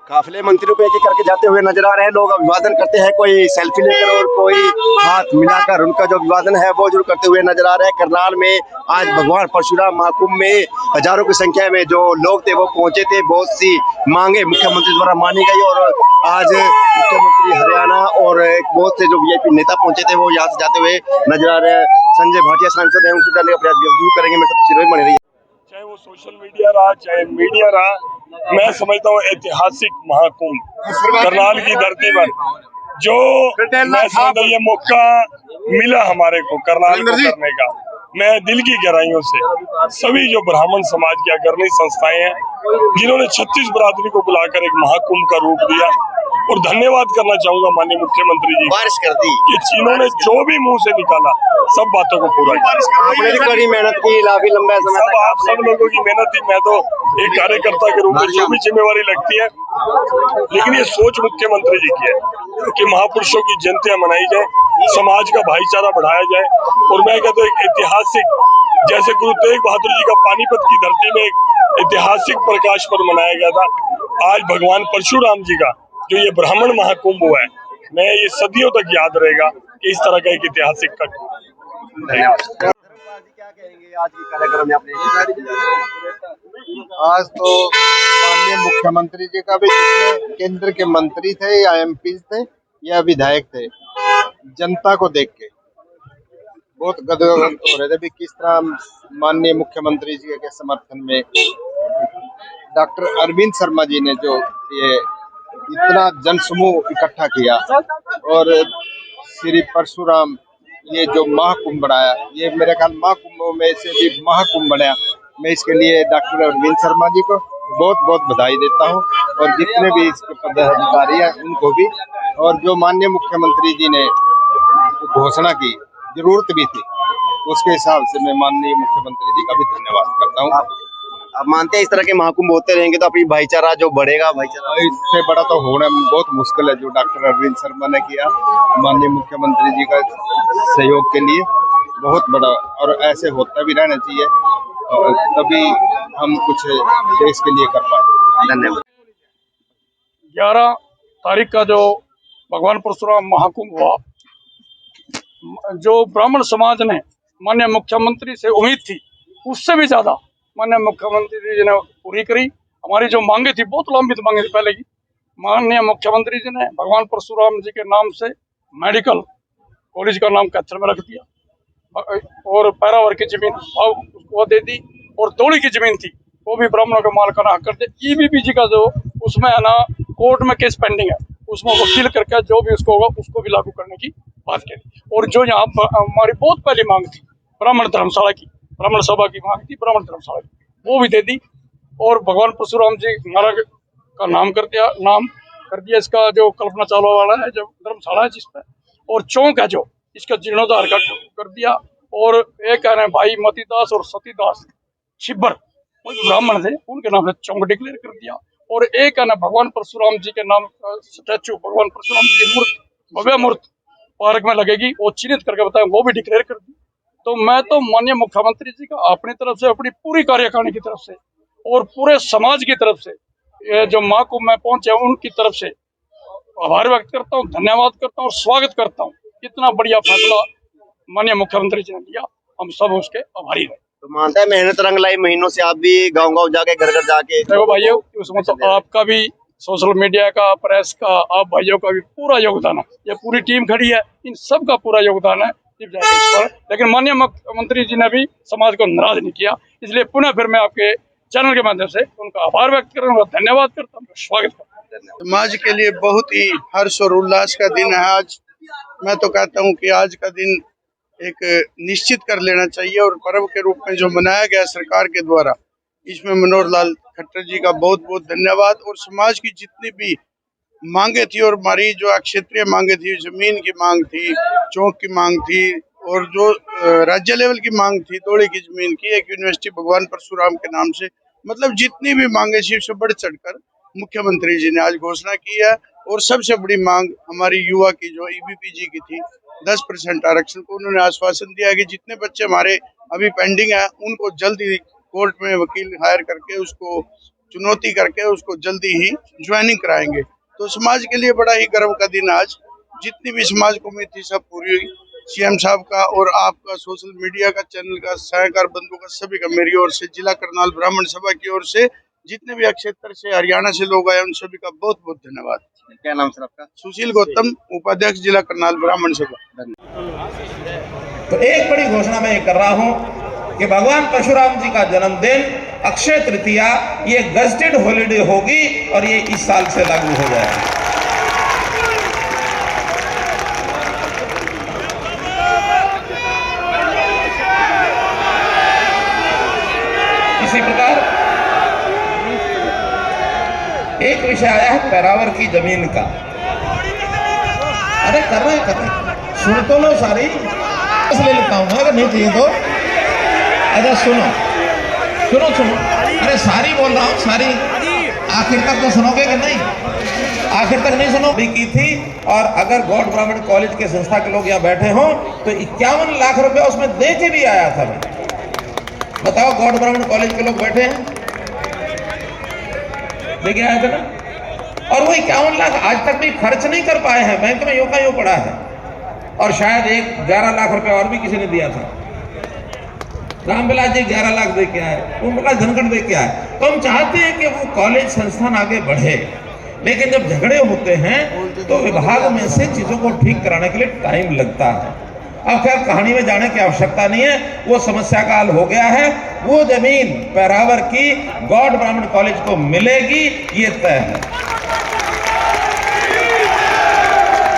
काफिले मंत्रियों को एक एक करके जाते हुए नजर आ रहे हैं। लोग अभिवादन करते हैं, कोई सेल्फी लेकर और कोई हाथ मिलाकर उनका जो अभिवादन है वो जरूर करते हुए नजर आ रहे हैं। करनाल में आज भगवान परशुराम महाकुंभ में हजारों की संख्या में जो लोग थे वो पहुंचे थे। बहुत सी मांगे मुख्यमंत्री द्वारा मानी गई और आज मुख्यमंत्री हरियाणा और बहुत से जो वीआईपी नेता पहुंचे थे वो यहाँ से जाते हुए नजर आ रहे हैं। संजय भाटिया सांसद है, उनसे जानने का प्रयास जरूर करेंगे। मेरे साथ तस्वीरें बनी रही है। चाहे वो सोशल मीडिया रहा चाहे मीडिया रहा, मैं समझता हूँ ऐतिहासिक महाकुंभ करनाल की धरती पर जो मैं समझता हूँ ये मौका मिला हमारे को करनाल को करने का। मैं दिल की गहराइयों से सभी जो ब्राह्मण समाज की अग्रणी संस्थाएं हैं जिन्होंने 36 बरादरी को बुलाकर एक महाकुंभ का रूप दिया, और धन्यवाद करना चाहूंगा माननीय मुख्यमंत्री जी बारिश कर दी कि जिन्होंने जो भी मुंह से निकाला सब बातों को पूरा किया। आपने भी कड़ी मेहनत की, काफी लंबा समय सब आप सब लोगों की मेहनत थी। मैं तो एक कार्यकर्ता के रूप में जो भी जिम्मेवारी लगती है, लेकिन ये सोच मुख्यमंत्री जी की है कि महापुरुषों की जयंतियां मनाई जाए, समाज का भाईचारा बढ़ाया जाए। और मैं कहता हूँ एक ऐतिहासिक, जैसे गुरु तेग बहादुर जी का पानीपत की धरती में एक ऐतिहासिक प्रकाश पर्व मनाया गया था, आज भगवान परशुराम जी का जो ये ब्राह्मण महाकुंभ हुआ है, मैं ये सदियों तक याद रहेगा कि इस तरह का एक ऐतिहासिक कट। धन्यवाद। क्या कहेंगे आज के कार्यक्रम में आपने? आज तो माननीय मुख्यमंत्री जी का भी, जितने केंद्र के मंत्री थे या एमपी थे या विधायक थे, जनता को देख के बहुत गदगद हो रहे थे भी किस तरह माननीय मुख्यमंत्री जी के समर्थन में डॉक्टर अरविंद शर्मा जी ने जो ये इतना जनसमूह इकट्ठा किया और श्री परशुराम ये जो महाकुंभ बनाया, ये मेरे ख्याल महाकुंभों में से भी महाकुंभ बनाया। मैं इसके लिए डॉक्टर अरविंद शर्मा जी को बहुत बहुत बधाई देता हूँ और जितने भी इसके पदाधिकारी हैं उनको भी। और जो माननीय मुख्यमंत्री जी ने घोषणा की, जरूरत भी थी, उसके हिसाब से मैं माननीय मुख्यमंत्री जी का भी धन्यवाद करता हूँ। आप मानते हैं इस तरह के महाकुंभ होते रहेंगे तो अपनी भाईचारा जो बढ़ेगा? भाईचारा इससे बड़ा तो होना बहुत मुश्किल है। जो डॉक्टर अरविंद शर्मा ने किया माननीय मुख्यमंत्री जी का सहयोग के लिए, बहुत बड़ा, और ऐसे होता भी रहना चाहिए, और तभी हम कुछ देश के लिए कर पाए। धन्यवाद। 11 तारीख का जो भगवान परशुराम महाकुंभ हुआ, जो ब्राह्मण समाज ने माननीय मुख्यमंत्री से उम्मीद थी उससे भी ज्यादा माननीय मुख्यमंत्री जी ने पूरी करी। हमारी जो मांगे थी, बहुत लंबित मांगे थी पहले की, माननीय मुख्यमंत्री जी ने भगवान परशुराम जी के नाम से मेडिकल कॉलेज का नाम कैथल में रख दिया और पैरावर की जमीन उसको दे दी, और दौड़ी की जमीन थी वो भी ब्राह्मणों के मालिकाना हक कर दे। ईबीपी जी का जो उसमें है ना कोर्ट में केस पेंडिंग है, उसमें वकील करके जो भी उसको होगा उसको भी लागू करने की बात कही। और जो यहाँ हमारी बहुत पहली मांग थी ब्राह्मण धर्मशाला की, ब्राह्मण सभा की मांग थी ब्राह्मण धर्मशाला की, वो भी दे दी। और भगवान परशुराम जी महाराज का नाम कर दिया इसका जो कल्पना चावला वाला है जो धर्मशाला है जिसपे, और चौक है जो इसका जीर्णोद्धार कर दिया। और एक है भाई मतीदास और सतीदास छिब्बर ब्राह्मण थे, उनके नाम से चौक डिक्लेयर कर दिया। और एक है ना भगवान परशुराम जी के नाम का स्टैचू, भगवान परशुराम जी की मूर्त, भव्य मूर्त पार्क में लगेगी, वो चिन्हित करके बताया, वो भी डिक्लेयर कर दी। तो मैं तो माननीय मुख्यमंत्री जी का अपनी तरफ से, अपनी पूरी कार्यकारिणी की तरफ से और पूरे समाज की तरफ से, ये जो महाकुंभ में पहुंचे उनकी तरफ से आभार व्यक्त करता हूँ, धन्यवाद करता हूँ और स्वागत करता हूँ। इतना बढ़िया फैसला माननीय मुख्यमंत्री जी ने लिया, हम सब उसके आभारी रहे। तो मानता है मेहनत रंग लाई, महीनों से आप भी गांव-गांव जाके घर-घर जाके। देखो भाइयों, उसमें तो आपका भी, सोशल मीडिया का, प्रेस का, आप भाइयों का भी पूरा योगदान है। ये पूरी टीम खड़ी है, इन सब का पूरा योगदान है इस पर। लेकिन माननीय मुख्यमंत्री जी ने भी समाज को नाराज नहीं किया, इसलिए पुनः फिर मैं आपके चैनल के माध्यम से उनका आभार व्यक्त करूंगा, धन्यवाद करता हूँ, स्वागत करता हूँ। समाज के लिए बहुत ही हर्ष और उल्लास का दिन है आज। मैं तो कहता हूँ कि आज का दिन एक निश्चित कर लेना चाहिए और पर्व के रूप में जो मनाया गया सरकार के द्वारा, इसमें मनोहर लाल खट्टर जी का बहुत बहुत धन्यवाद। और समाज की जितनी भी मांगे थी, और हमारी जो क्षेत्रीय मांगे थी, जमीन की मांग थी, चौक की मांग थी, और जो राज्य लेवल की मांग थी, दौड़े की जमीन की, एक यूनिवर्सिटी भगवान परशुराम के नाम से, मतलब जितनी भी मांगे थी उससे बढ़ चढ़कर मुख्यमंत्री जी ने आज घोषणा की है। और सबसे बड़ी मांग हमारी युवा की जो ईबीपी जी की थी, 10% आरक्षण को उन्होंने आश्वासन दिया कि जितने बच्चे हमारे अभी पेंडिंग है उनको जल्द ही कोर्ट में वकील हायर करके उसको चुनौती करके उसको जल्दी ही ज्वाइनिंग कराएंगे। तो समाज के लिए बड़ा ही गर्व का दिन आज। जितनी भी समाज कमेटी सब पूरी हुई, सीएम साहब का और आपका, सोशल मीडिया का, चैनल का, सहकार बंधु का, सभी का मेरी ओर से, जिला करनाल ब्राह्मण सभा की ओर से, जितने भी क्षेत्र से, हरियाणा से लोग आए, उन सभी का बहुत बहुत धन्यवाद। क्या नाम सर आपका? सुशील गौतम, उपाध्यक्ष जिला करनाल ब्राह्मण सभा। तो एक बड़ी घोषणा मैं ये कर रहा हूं कि भगवान परशुराम जी का जन्मदिन अक्षय तृतीया ये गजटेड हॉलिडे होगी और ये इस साल से लागू हो जाएगा। इसी प्रकार एक विषय आया है पैरावर की जमीन का। अरे कर रहे सुन तो लो सारी, ले लेता हूं अगर नहीं चाहिए तो। अच्छा सुनो, अरे सारी बोल रहा हूं, सारी आखिर तक तो सुनोगे कि नहीं? आखिर तक नहीं सुनो भी की थी। और अगर गॉड ब्राह्मण कॉलेज के संस्था के लोग यहाँ बैठे हों तो 51 लाख रुपया उसमें दे के भी आया था मैं। बताओ, गॉड ब्राह्मण कॉलेज के लोग बैठे हैं, देखे आए थे ना। और वो 51 लाख आज तक भी खर्च नहीं कर पाए हैं, बैंक में यूं का यूं पड़ा है। और शायद 11 लाख रुपया और भी किसी ने दिया था। रामविलास जी 11 लाख दे के आए, ओमप्रकाश धनखड़ दे के आए। तो हम चाहते हैं कि वो कॉलेज संस्थान आगे बढ़े, लेकिन जब झगड़े होते हैं तो विभाग में से चीजों को ठीक कराने के लिए टाइम लगता है। अब खैर कहानी में जाने की आवश्यकता नहीं है, वो समस्या का हल हो गया है। वो जमीन पैरावर की गॉड ब्राह्मण कॉलेज को मिलेगी, ये तय है।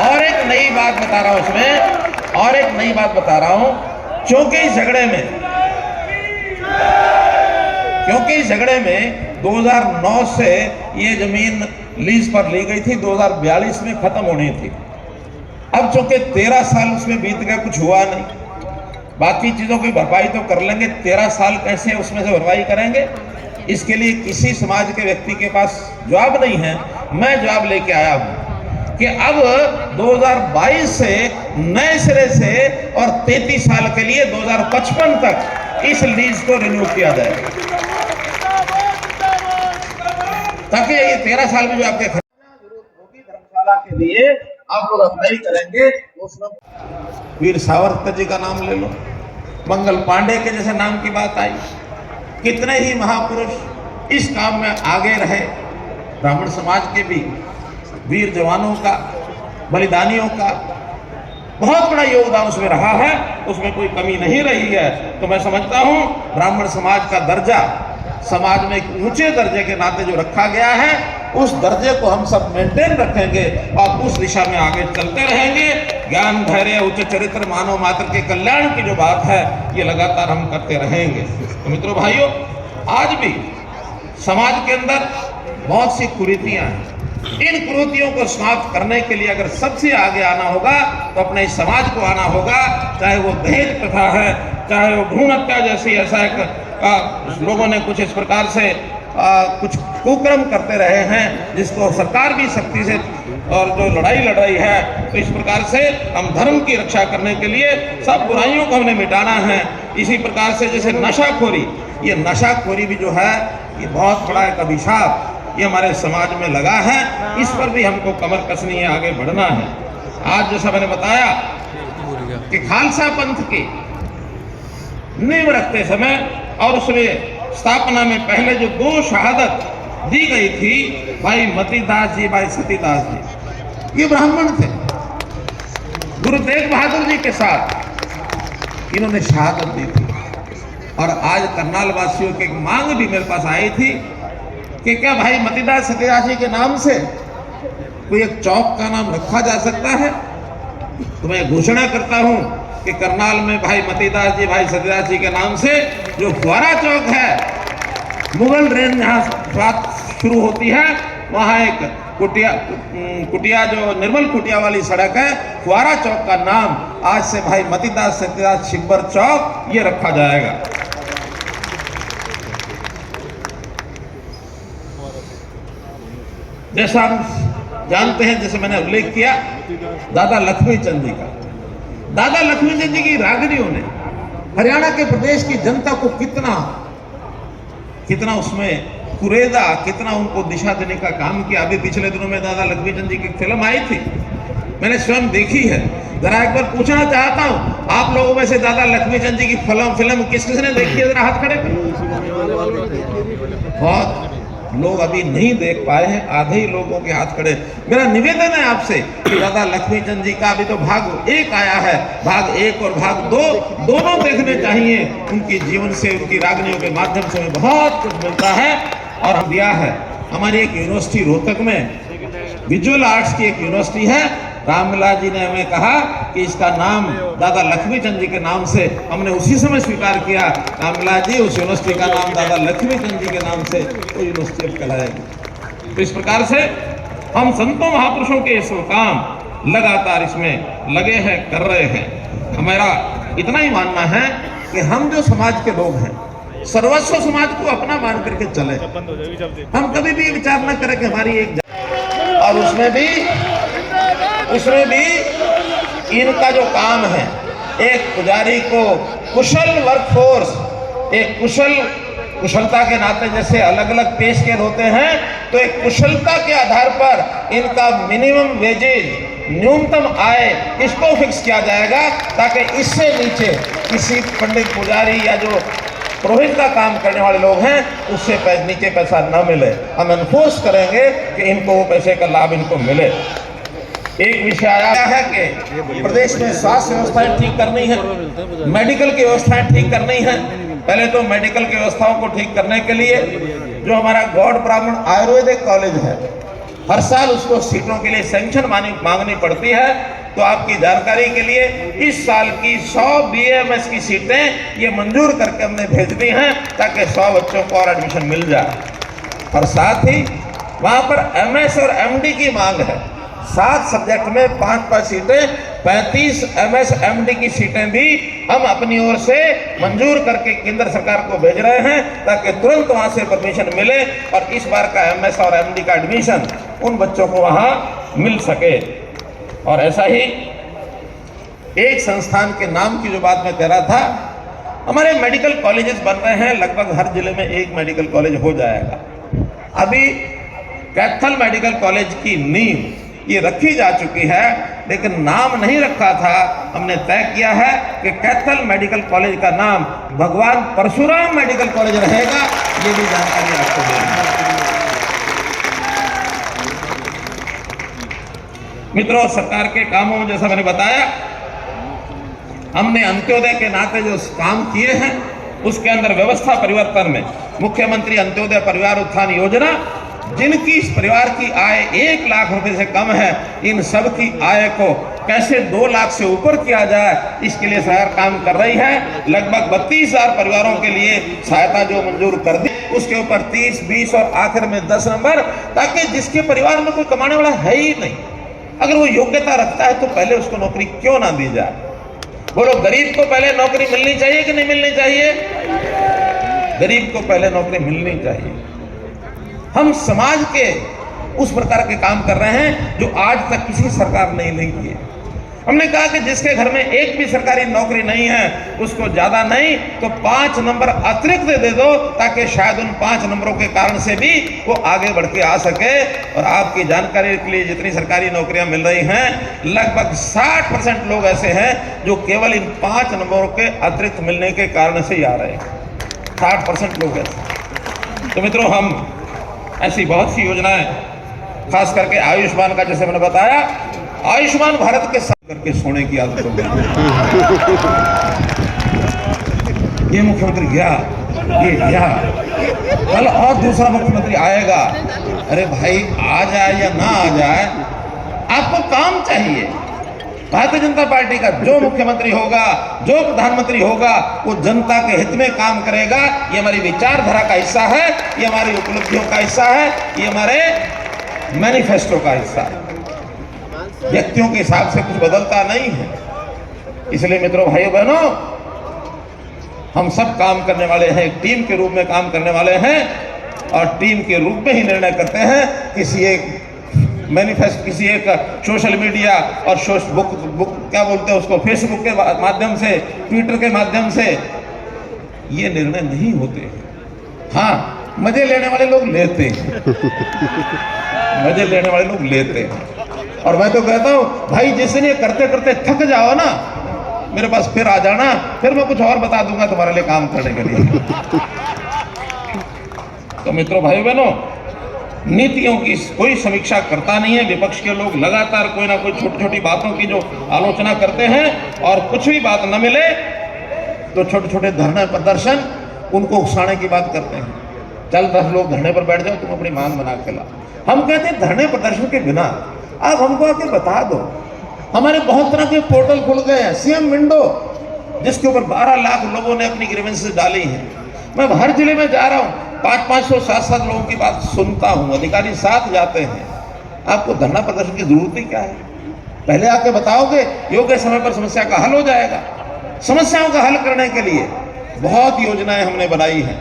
और एक नई बात बता रहा हूं उसमें, और एक नई बात बता रहा हूं, क्योंकि इस झगड़े में 2009 से ये जमीन लीज पर ली गई थी, 2042 में खत्म होनी थी। अब चूंकि 13 साल उसमें बीत गया, कुछ हुआ नहीं। बाकी चीजों की भरपाई तो कर लेंगे, 13 साल कैसे उसमें से भरपाई करेंगे? इसके लिए किसी समाज के व्यक्ति के पास जवाब नहीं है। मैं जवाब लेके आया हूं कि अब 2022 से नए सिरे से और 33 साल के लिए 2055 तक इस लीज को रिन्यू किया जाए, ताकि ये 13 साल में जो आपके जरूरत होगी धर्मशाला के लिए आप लोग अप्लाई करेंगे। वीर सावरकर जी का नाम ले लो, मंगल पांडे के जैसे नाम की बात आई। कितने ही महापुरुष इस काम में आगे रहे। ब्राह्मण समाज के भी वीर जवानों का, बलिदानियों का बहुत बड़ा योगदान उसमें रहा है, उसमें कोई कमी नहीं रही है। तो मैं समझता हूं ब्राह्मण समाज का दर्जा समाज में एक ऊंचे दर्जे के नाते जो रखा गया है, उस दर्जे को हम सब मेंटेन रखेंगे और उस दिशा में आगे चलते रहेंगे। ज्ञान, धैर्य, उच्च चरित्र, मानव मात्र के कल्याण की जो बात है, ये लगातार हम करते रहेंगे। तो मित्रों, भाइयों, आज भी समाज के अंदर बहुत सी कुरीतियां हैं। इन कुरीतियों को समाप्त करने के लिए अगर सबसे आगे आना होगा तो अपने समाज को आना होगा। चाहे वो दहेज प्रथा है, चाहे वो भ्रूण हत्या जैसी ऐसा एक लोगों ने कुछ इस प्रकार से कुछ कुकर्म करते रहे हैं, जिसको सरकार भी सख्ती से और जो लड़ाई लड़ रही है, तो इस प्रकार से हम धर्म की रक्षा करने के लिए सब बुराइयों को हमने मिटाना है। इसी प्रकार से जैसे नशाखोरी, ये नशाखोरी भी जो है ये बहुत बड़ा एक अभिशाप ये हमारे समाज में लगा है। इस पर भी हमको कमर कसनी है, आगे बढ़ना है। आज जैसा मैंने बताया कि खालसा पंथ की नींव रखते समय और उसमें स्थापना में पहले जो 2 शहादत दी गई थी, भाई मतीदास जी, भाई सतीदास जी, ये ब्राह्मण थे। गुरु तेग बहादुर जी के साथ इन्होंने शहादत दी थी। और आज करनाल वासियों की एक मांग भी मेरे पास आई थी कि क्या भाई मतीदास सतीदास जी के नाम से कोई एक चौक का नाम रखा जा सकता है? तो मैं घोषणा करता हूं कि करनाल में भाई मतीदास जी, भाई सतीदास जी के नाम से जो फुआरा चौक है, मुगल रेंज जहाँ बात शुरू होती है, वहाँ एक कुटिया जो निर्मल कुटिया वाली सड़क है, फुआरा चौक का नाम आज से भाई मतीदास सतीदास छिब्बर चौक ये रखा जाएगा। जैसा हम जानते हैं, जैसे मैंने उल्लेख किया दादा लक्ष्मी चंद जी का, दादा लक्ष्मी चंद जी की रागनियों ने हरियाणा के प्रदेश की जनता को कितना उसमें कुरेदा कितना उनको दिशा देने का काम किया। अभी पिछले दिनों में दादा लक्ष्मीचंद जी की फिल्म आई थी, मैंने स्वयं देखी है। जरा एक बार पूछना चाहता हूँ, आप लोगों में से दादा लक्ष्मीचंद जी की फिल्म किस किसने देखी है? जरा हाथ खड़े करें। बहुत लोग अभी नहीं देख पाए हैं, आधे ही लोगों के हाथ खड़े। मेरा निवेदन है आपसे कि दादा लक्ष्मीचंद जी का अभी तो भाग 1 आया है, भाग 1 और भाग 2 दोनों देखने चाहिए। उनकी जीवन से, उनकी रागनियों के माध्यम से हमें बहुत कुछ मिलता है। और हम दिया है, हमारी एक यूनिवर्सिटी रोहतक में विजुअल आर्ट्स की एक यूनिवर्सिटी है, रामविलास जी ने हमें कहा कि इसका नाम दादा लक्ष्मीचंद जी के नाम से, हमने उसी समय स्वीकार किया, रामविलास जी उस यूनिवर्सिटी का नाम दादा लक्ष्मीचंद जी के नाम से वो यूनिवर्सिटी अब कहलाएगी। तो इस प्रकार से हम संतों महापुरुषों के इस काम लगातार इसमें लगे हैं, कर रहे हैं। हमारा इतना ही मानना है कि हम जो समाज के लोग हैं, सर्वस्व समाज को अपना मान करके चले। हम कभी भी विचार न करें कि हमारी एक, और उसमें भी इनका जो काम है, एक पुजारी को कुशल वर्कफोर्स, एक कुशलता के नाते जैसे अलग अलग पे स्केल होते हैं, तो एक कुशलता के आधार पर इनका मिनिमम वेजेज, न्यूनतम आय, इसको फिक्स किया जाएगा, ताकि इससे नीचे किसी पंडित पुजारी या जो पुरोहित का काम करने वाले लोग हैं उससे नीचे पैसा न मिले। हम एनफोर्स करेंगे कि इनको वो पैसे का लाभ इनको मिले। एक विषय आया है कि प्रदेश में स्वास्थ्य व्यवस्थाएं ठीक करनी है, मेडिकल की व्यवस्थाएं ठीक करनी है। पहले तो मेडिकल की व्यवस्थाओं को ठीक करने के लिए जो हमारा गौड़ ब्राह्मण आयुर्वेदिक कॉलेज है, हर साल उसको सीटों के लिए सैंक्शन मांगनी पड़ती है। तो आपकी जानकारी के लिए इस साल की 100 BAMS की सीटें ये मंजूर करके हमने भेज दी हैं, ताकि 100 बच्चों को और एडमिशन मिल जाए। और साथ ही वहाँ पर MS और MD की मांग है, 7 सब्जेक्ट में 5-5 सीटें, 35 MS MD की सीटें भी हम अपनी ओर से मंजूर करके केंद्र सरकार को भेज रहे हैं, ताकि तुरंत वहाँ से परमिशन मिले और इस बार का MS और MD का एडमिशन उन बच्चों को वहाँ मिल सके। और ऐसा ही एक संस्थान के नाम की जो बात मैं कह रहा था, हमारे मेडिकल कॉलेजेस बन रहे हैं, लगभग हर जिले में एक मेडिकल कॉलेज हो जाएगा। अभी कैथल मेडिकल कॉलेज की नींव ये रखी जा चुकी है, लेकिन नाम नहीं रखा था। हमने तय किया है कि कैथल मेडिकल कॉलेज का नाम भगवान परशुराम मेडिकल कॉलेज रहेगा। ये भी जानकारी आपको देंगे। मित्रों, सरकार के कामों में जैसा मैंने बताया, हमने अंत्योदय के नाते जो काम किए हैं उसके अंदर व्यवस्था परिवर्तन में मुख्यमंत्री अंत्योदय परिवार उत्थान योजना, जिनकी इस परिवार की आय 1 लाख रुपए से कम है, इन सब की आय को कैसे 2 लाख से ऊपर किया जाए, इसके लिए सरकार काम कर रही है। लगभग 32,000 परिवारों के लिए सहायता जो मंजूर कर दी, उसके ऊपर 30, 20 और आखिर में 10 नंबर, ताकि जिसके परिवार में कोई कमाने वाला है ही नहीं, अगर वो योग्यता रखता है तो पहले उसको नौकरी क्यों ना दी जाए। बोलो, गरीब को पहले नौकरी मिलनी चाहिए कि नहीं मिलनी चाहिए? गरीब को पहले नौकरी मिलनी चाहिए। हम समाज के उस प्रकार के काम कर रहे हैं जो आज तक किसी सरकार ने नहीं किए। हमने कहा कि जिसके घर में एक भी सरकारी नौकरी नहीं है उसको ज्यादा नहीं तो 5 नंबर अतिरिक्त दे दो, ताकि शायद उन 5 नंबरों के कारण से भी वो आगे बढ़ के आ सके। और आपकी जानकारी के लिए जितनी सरकारी नौकरियां मिल रही हैं, लगभग 60% लोग ऐसे हैं जो केवल इन 5 नंबरों के अतिरिक्त मिलने के कारण से ही आ रहे हैं। 60% लोग ऐसे। तो मित्रों, हम ऐसी बहुत सी योजनाएं, खास करके आयुष्मान का, जैसे मैंने बताया, आयुष्मान भारत के साथ करके सोने की आदत हो गई। ये मुख्यमंत्री गया, ये गया, कल और दूसरा मुख्यमंत्री आएगा। अरे भाई, आ जाए या ना आ जाए, आपको काम चाहिए। भारतीय जनता पार्टी का जो मुख्यमंत्री होगा, जो प्रधानमंत्री होगा, वो जनता के हित में काम करेगा। ये हमारी विचारधारा का हिस्सा है, ये हमारी उपलब्धियों का हिस्सा है, ये हमारे मैनिफेस्टो का हिस्सा है। व्यक्तियों के हिसाब से कुछ बदलता नहीं है। इसलिए मित्रों, भाइयों बहनों, हम सब काम करने वाले हैं, एक टीम के रूप में काम करने वाले हैं और टीम के रूप में ही निर्णय करते हैं। किसी एक मैनिफेस्टो, किसी एक सोशल मीडिया और बुक क्या बोलते हैं उसको, फेसबुक के माध्यम से, ट्विटर के माध्यम से ये निर्णय नहीं होते। हाँ, मजे लेने वाले लोग लेते हैं, मजे लेने वाले लोग लेते हैं। और मैं तो कहता हूं भाई, जिस दिन ये करते करते थक जाओ ना, मेरे पास फिर आ जाना, फिर मैं कुछ और बता दूंगा तुम्हारे लिए काम करने के लिए। तो मित्रों, भाई बहनों, नीतियों की कोई समीक्षा करता नहीं है। विपक्ष के लोग लगातार कोई ना कोई छोटी छोटी बातों की जो आलोचना करते हैं, और कुछ भी बात न मिले तो छोटे छोटे धरने प्रदर्शन, उनको उकसाने की बात करते हैं। चल 10 लोग धरने पर बैठ जाओ, तुम अपनी मांग बना के ला। हम कहते हैं धरने प्रदर्शन के बिना आप हमको आके बता दो। हमारे बहुत तरह के पोर्टल खुल गए हैं, सीएम विंडो, जिसके ऊपर 12 लाख लोगों ने अपनी ग्रीवेंसेस डाली हैं। मैं हर जिले में जा रहा हूँ, 500-500 700 लोगों की बात सुनता हूँ, अधिकारी साथ जाते हैं। आपको धरना प्रदर्शन की जरूरत ही क्या है? पहले आके बताओगे, योग्य समय पर समस्या का हल हो जाएगा। समस्याओं का हल करने के लिए बहुत योजनाएं हमने बनाई हैं।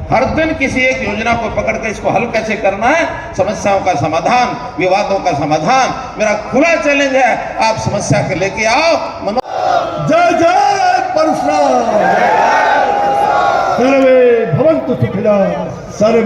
हर दिन किसी एक योजना को पकड़ कर इसको हल कैसे करना है, समस्याओं का समाधान, विवादों का समाधान, मेरा खुला चैलेंज है। आप समस्या के लेके आओ। जय जय परशुराम, सर्वे भवन्तु सुखिनः, सर्वे